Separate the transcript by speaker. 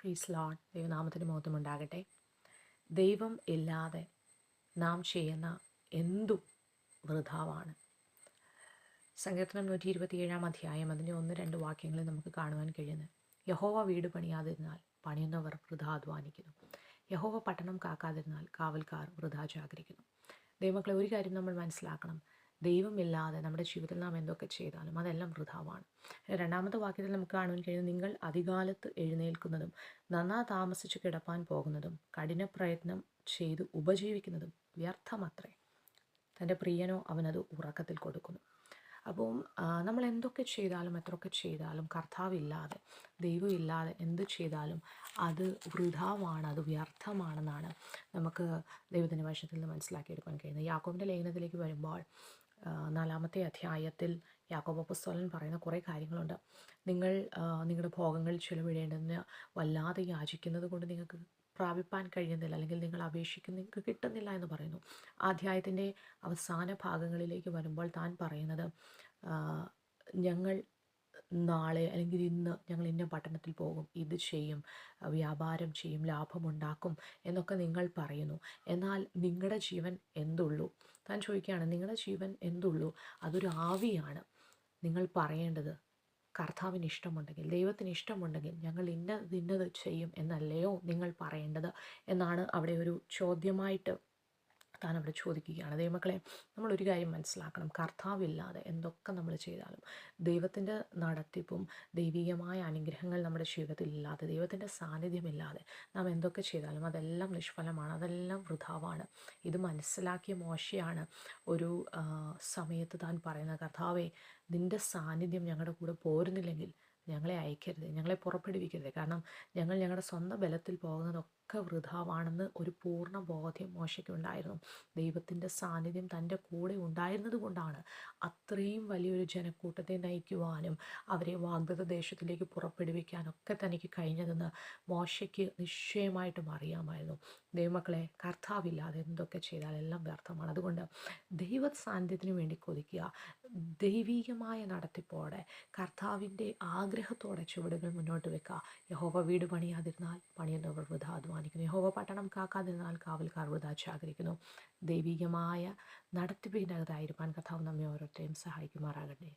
Speaker 1: പ്രീസ് Lord. ദൈവനാമത്തിന് മഹത്വമുണ്ടാകട്ടെ. ദൈവം ഇല്ലാതെ നാം ചെയ്യുന്ന എന്തും വൃഥാവാണ്. സങ്കീർത്തനം 127 അധ്യായം അതിൻ്റെ 1-2 വാക്യങ്ങളിൽ നമുക്ക് കാണുവാൻ കഴിയുന്നത്, യഹോവ വീട് പണിയാതിരുന്നാൽ പണിയുന്നവർ വൃഥാ അധ്വാനിക്കുന്നു, യഹോവ പട്ടണം കാക്കാതിരുന്നാൽ കാവൽക്കാർ വൃഥാ ജാഗരിക്കുന്നു. ദൈവമക്കളെ, ഒരു കാര്യം നമ്മൾ മനസ്സിലാക്കണം, ദൈവമില്ലാതെ നമ്മുടെ ജീവിതത്തിൽ നാം എന്തൊക്കെ ചെയ്താലും അതെല്ലാം വൃഥാവാണ്. രണ്ടാമത്തെ വാക്യത്തിൽ നമുക്ക് കാണുവാൻ കഴിയുന്നത്, നിങ്ങൾ അധികാലത്ത് എഴുന്നേൽക്കുന്നതും നന്നാ താമസിച്ച് കിടപ്പാൻ പോകുന്നതും കഠിന പ്രയത്നം ചെയ്ത് ഉപജീവിക്കുന്നതും വ്യർത്ഥമത്രേ, തൻ്റെ പ്രിയനോ അവനത് ഉറക്കത്തിൽ കൊടുക്കുന്നു. അപ്പോൾ നമ്മൾ എന്തൊക്കെ ചെയ്താലും എത്രയൊക്കെ ചെയ്താലും കർത്താവില്ലാതെ, ദൈവമില്ലാതെ എന്ത് ചെയ്താലും അത് വൃഥാവാണ്, അത് വ്യർത്ഥമാണെന്നാണ് നമുക്ക് ദൈവത്തിൻ്റെ വചനത്തിൽ നിന്ന് മനസ്സിലാക്കിയെടുക്കാൻ കഴിയുന്നത്. യാക്കോബിൻ്റെ ലേഖനത്തിലേക്ക് വരുമ്പോൾ 4-ാമത്തെ അധ്യായത്തിൽ യാക്കോബ് അപ്പോസ്തലൻ പറയുന്ന കുറേ കാര്യങ്ങളുണ്ട്. നിങ്ങൾ നിങ്ങളുടെ ഭോഗങ്ങൾ ചിലവിടേണ്ടതിന് വല്ലാതെ യാചിക്കുന്നത് കൊണ്ട് നിങ്ങൾക്ക് പ്രാപിപ്പാൻ കഴിയുന്നില്ല, അല്ലെങ്കിൽ നിങ്ങൾ അപേക്ഷിക്കുന്ന നിങ്ങൾക്ക് കിട്ടുന്നില്ല എന്ന് പറയുന്നു. ആ അധ്യായത്തിൻ്റെ അവസാന ഭാഗങ്ങളിലേക്ക് വരുമ്പോൾ താൻ പറയുന്നത്, ഞങ്ങൾ നാളെ അല്ലെങ്കിൽ ഇന്ന് ഞങ്ങൾ ഇന്ന പട്ടണത്തിൽ പോകും, ഇത് ചെയ്യും, വ്യാപാരം ചെയ്യും, ലാഭമുണ്ടാക്കും എന്നൊക്കെ നിങ്ങൾ പറയുന്നു. എന്നാൽ നിങ്ങളുടെ ജീവൻ എന്തുള്ളൂ? താൻ ചോദിക്കുകയാണ്, നിങ്ങളുടെ ജീവൻ എന്തുള്ളൂ? അതൊരു ആവിയാണ്. നിങ്ങൾ പറയേണ്ടത്, കർത്താവിന് ഇഷ്ടമുണ്ടെങ്കിൽ, ദൈവത്തിന് ഇഷ്ടമുണ്ടെങ്കിൽ ഞങ്ങൾ ഇന്നത് ചെയ്യും എന്നല്ലയോ നിങ്ങൾ പറയേണ്ടത് എന്നാണ് അവിടെ ഒരു ചോദ്യമായിട്ട് താൻ അവിടെ ചോദിക്കുകയാണ്. ദൈവമക്കളെ, നമ്മളൊരു കാര്യം മനസ്സിലാക്കണം, കർത്താവില്ലാതെ എന്തൊക്കെ നമ്മൾ ചെയ്താലും, ദൈവത്തിൻ്റെ നടത്തിപ്പും ദൈവികമായ അനുഗ്രഹങ്ങൾ നമ്മുടെ ജീവിതത്തിൽ ഇല്ലാതെ, ദൈവത്തിൻ്റെ സാന്നിധ്യമില്ലാതെ നാം എന്തൊക്കെ ചെയ്താലും അതെല്ലാം നിഷ്ഫലമാണ്, അതെല്ലാം വൃഥാവാണ്. ഇത് മനസ്സിലാക്കിയ മോശയാണ് ഒരു സമയത്ത് താൻ പറയുന്നത്, കർത്താവേ, നിൻ്റെ സാന്നിധ്യം ഞങ്ങളുടെ കൂടെ പോരുന്നില്ലെങ്കിൽ ഞങ്ങളെ അയക്കരുത്, ഞങ്ങളെ പുറപ്പെടുവിക്കരുത്. കാരണം ഞങ്ങൾ ഞങ്ങളുടെ സ്വന്തം ബലത്തിൽ പോകുന്നതൊക്കെ വൃഥാവാണെന്ന് ഒരു പൂർണ്ണ ബോധ്യം മോശയ്ക്കുണ്ടായിരുന്നു. ദൈവത്തിൻ്റെ സാന്നിധ്യം തൻ്റെ കൂടെ ഉണ്ടായിരുന്നത് കൊണ്ടാണ് അത്രയും വലിയൊരു ജനക്കൂട്ടത്തെ നയിക്കുവാനും അവരെ വാഗ്ദത്ത ദേശത്തിലേക്ക് പുറപ്പെടുവിക്കാനൊക്കെ തനിക്ക് കഴിഞ്ഞതെന്ന് മോശയ്ക്ക് നിശ്ചയമായിട്ടും അറിയാമായിരുന്നു. ദൈവമക്കളെ, കർത്താവില്ലാതെ എന്തൊക്കെ ചെയ്താൽ എല്ലാം വ്യർത്ഥമാണ്. അതുകൊണ്ട് ദൈവ സാന്നിധ്യത്തിന് വേണ്ടി കൊതിക്കുക, ദൈവികമായ നടത്തിപ്പോടെ കർത്താവിൻ്റെ ആഗ്രഹത്തോടെ ചുവടുകൾ മുന്നോട്ട് വെക്കുക. യഹോവ വീട് പണിയാതിരുന്നാൽ പണിയുന്നവർ വൃഥാ അധ്വാനിക്കുന്നു, യഹോവ പട്ടണം കാക്കാതിരുന്നാൽ കാവൽക്കാർ വൃഥാ ജാഗരിക്കുന്നു. ദൈവികമായ നടത്തിപ്പിനകത്തായിരിക്കാൻ കർത്താവ് നമ്മെ ഓരോരുത്തരെയും സഹായിക്കുമാറാകട്ടെ.